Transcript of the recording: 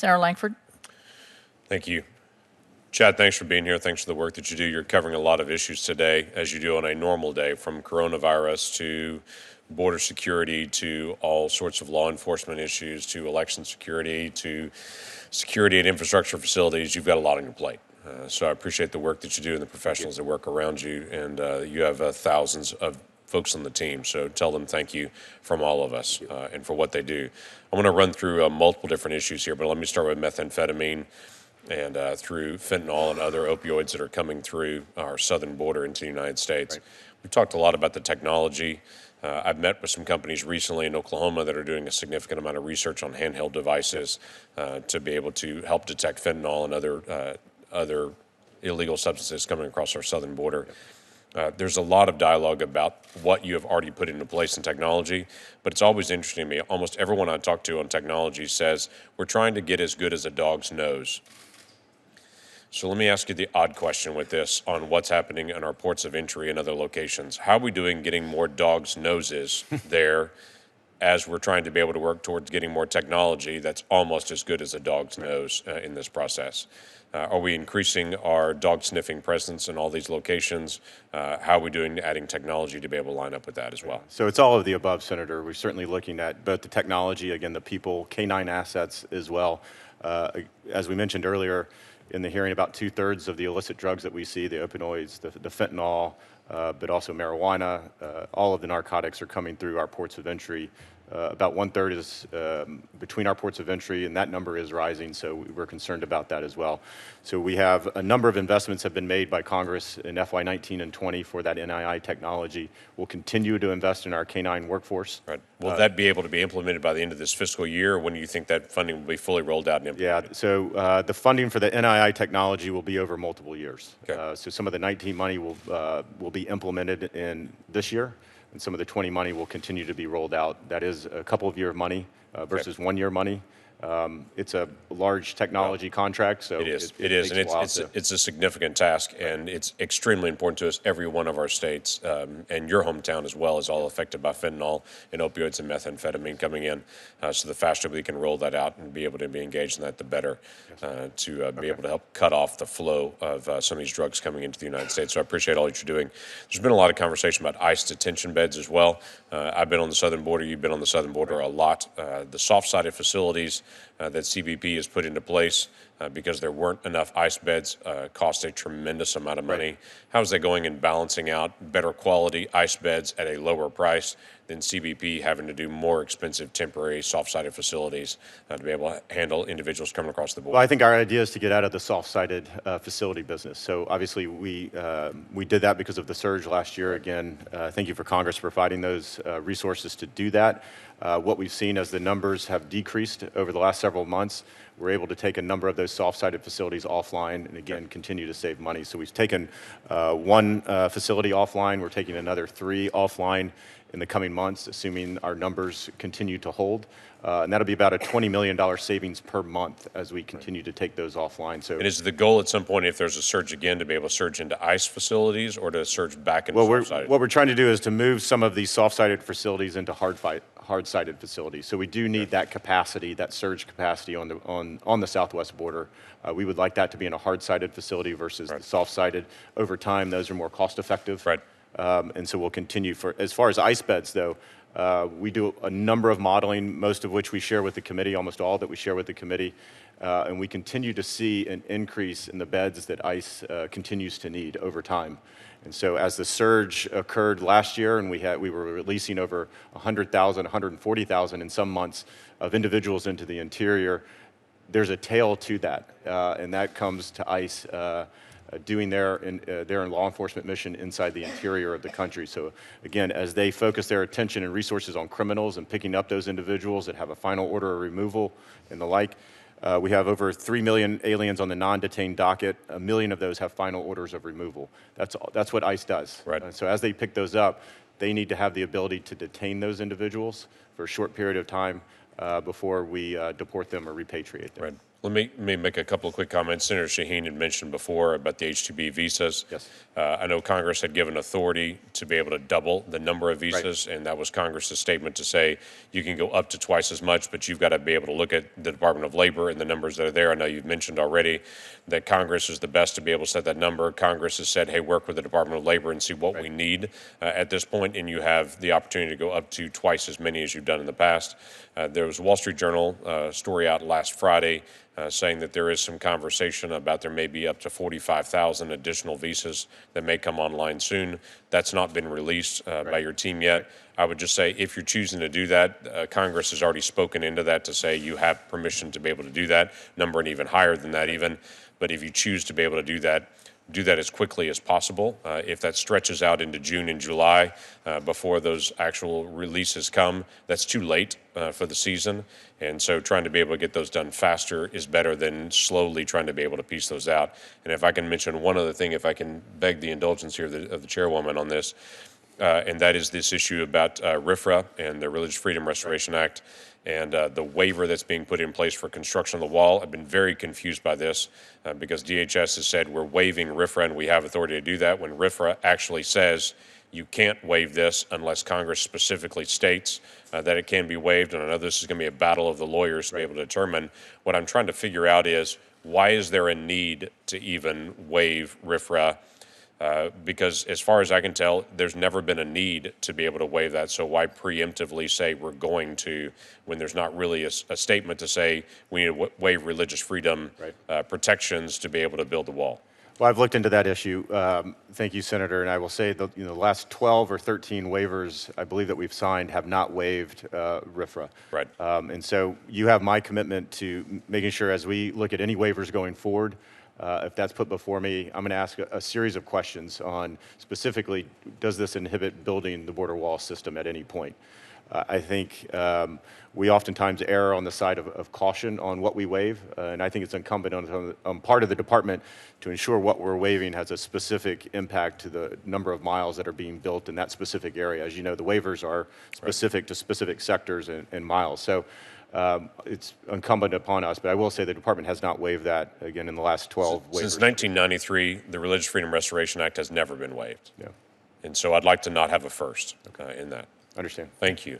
Senator Lankford. Thank you. Chad, thanks for being here. Thanks for the work that you do. You're covering a lot of issues today, as you do on a normal day, from coronavirus to border security to all sorts of law enforcement issues to election security to security and infrastructure facilities. You've got a lot on your plate. So I appreciate the work that you do and the professionals that work around you. And you have thousands of folks on the team. So tell them thank you from all of us and for what they do. I want to run through multiple different issues here, but let me start with methamphetamine and through fentanyl and other opioids that are coming through our southern border into the United States. Right. We've talked a lot about the technology. I've met with some companies recently in Oklahoma that are doing a significant amount of research on handheld devices to be able to help detect fentanyl and other illegal substances coming across our southern border. There's a lot of dialogue about what you have already put into place in technology, but it's always interesting to me. Almost everyone I talk to on technology says, we're trying to get as good as a dog's nose. So let me ask you the odd question with this on what's happening in our ports of entry and other locations. How are we doing getting more dogs' noses there as we're trying to be able to work towards getting more technology that's almost as good as a dog's nose in this process? Are we increasing our dog sniffing presence in all these locations? How are we doing adding technology to be able to line up with that as well? So it's all of the above, Senator. We're certainly looking at both the technology, again, the people, canine assets as well. As we mentioned earlier in the hearing, about 2/3 of the illicit drugs that we see, the opioids, the fentanyl, but also marijuana, all of the narcotics are coming through our ports of entry. About 1/3 is between our ports of entry, and that number is rising, so we're concerned about that as well. So we have a number of investments have been made by Congress in FY19 and 20 for that NII technology. We'll continue to invest in our canine workforce. Right. Will that be able to be implemented by the end of this fiscal year, or when do you think that funding will be fully rolled out and implemented? Yeah, so the funding for the NII technology will be over multiple years. Okay. So some of the 19 money will be implemented in this year, and some of the 20 money will continue to be rolled out. That is a couple of year money versus 1 year money. It's a large technology contract, so it is, and it's a significant task, and it's extremely important to us. Every one of our states, and your hometown as well, is all affected by fentanyl and opioids and methamphetamine coming in. So the faster we can roll that out and be able to be engaged in that, the better, to be able to help cut off the flow of some of these drugs coming into the United States. So I appreciate all that you're doing. There's been a lot of conversation about ICE detention beds as well. I've been on the southern border. You've been on the southern border a lot. The soft-sided facilities that CBP has put into place because there weren't enough ICE beds cost a tremendous amount of money. Right. How is that going in balancing out better quality ICE beds at a lower price than CBP having to do more expensive temporary soft-sided facilities to be able to handle individuals coming across the border? Well, I think our idea is to get out of the soft-sided facility business. So obviously we did that because of the surge last year. Again, thank you for Congress providing those resources to do that. What we've seen as the numbers have decreased over the last several months, we're able to take a number of those soft-sided facilities offline and again continue to save money. So we've taken one facility offline. We're taking another 3 offline in the coming months, assuming our numbers continue to hold. And that'll be about a $20 million savings per month as we continue to take those offline. So, and is the goal at some point, if there's a surge again, to be able to surge into ICE facilities or to surge back into soft-sided? What we're trying to do is to move some of these soft-sided facilities into hard-sided facilities. So we do need that capacity, that surge capacity on the southwest border. We would like that to be in a hard-sided facility versus the soft-sided. Over time, those are more cost-effective. Right. And so we'll continue as far as ICE beds, though, we do a number of modeling, most of which we share with the committee, almost all that we share with the committee, and we continue to see an increase in the beds that ICE continues to need over time. And so as the surge occurred last year, and we were releasing over 100,000, 140,000 in some months of individuals into the interior, there's a tail to that, and that comes to ICE doing their law enforcement mission inside the interior of the country. So again, as they focus their attention and resources on criminals and picking up those individuals that have a final order of removal and the like, we have over 3 million aliens on the non-detained docket. 1 million of those have final orders of removal. That's what ICE does. Right. So as they pick those up, they need to have the ability to detain those individuals for a short period of time before we deport them or repatriate them. Right. Let me make a couple of quick comments. Senator Shaheen had mentioned before about the H-2B visas. Yes. I know Congress had given authority to be able to double the number of visas, Right. and that was Congress's statement to say you can go up to twice as much, but you've got to be able to look at the Department of Labor and the numbers that are there. I know you've mentioned already that Congress is the best to be able to set that number. Congress has said, hey, work with the Department of Labor and see what we need at this point, and you have the opportunity to go up to twice as many as you've done in the past. There was a Wall Street Journal story out last Friday saying that there is some conversation about there may be up to 45,000 additional visas that may come online soon. That's not been released by your team yet. I would just say if you're choosing to do that, Congress has already spoken into that to say you have permission to be able to do that, number and even higher than that even. But if you choose to be able to do that as quickly as possible. If that stretches out into June and July before those actual releases come, that's too late for the season. And so trying to be able to get those done faster is better than slowly trying to be able to piece those out. And if I can mention one other thing, if I can beg the indulgence here of the chairwoman on this, and that is this issue about RFRA and the Religious Freedom Restoration Act and the waiver that's being put in place for construction of the wall. I've been very confused by this because DHS has said we're waiving RFRA and we have authority to do that when RFRA actually says you can't waive this unless Congress specifically states that it can be waived. And I know this is going to be a battle of the lawyers to be able to determine. What I'm trying to figure out is why is there a need to even waive RFRA? Because as far as I can tell, there's never been a need to be able to waive that. So why preemptively say we're going to when there's not really a statement to say we need to waive religious freedom protections to be able to build the wall? Well, I've looked into that issue. Thank you, Senator. And I will say that the last 12 or 13 waivers I believe that we've signed have not waived RFRA. Right. And so you have my commitment to making sure as we look at any waivers going forward, if that's put before me, I'm going to ask a series of questions on specifically, does this inhibit building the border wall system at any point? I think we oftentimes err on the side of caution on what we waive, and I think it's incumbent on part of the department to ensure what we're waiving has a specific impact to the number of miles that are being built in that specific area. As you know, the waivers are specific to specific sectors and miles. So it's incumbent upon us, but I will say the department has not waived that, again, in the last 12 waivers. Since 1993, the Religious Freedom Restoration Act has never been waived. Yeah. And so I'd like to not have a first in that. Understand. Thank you.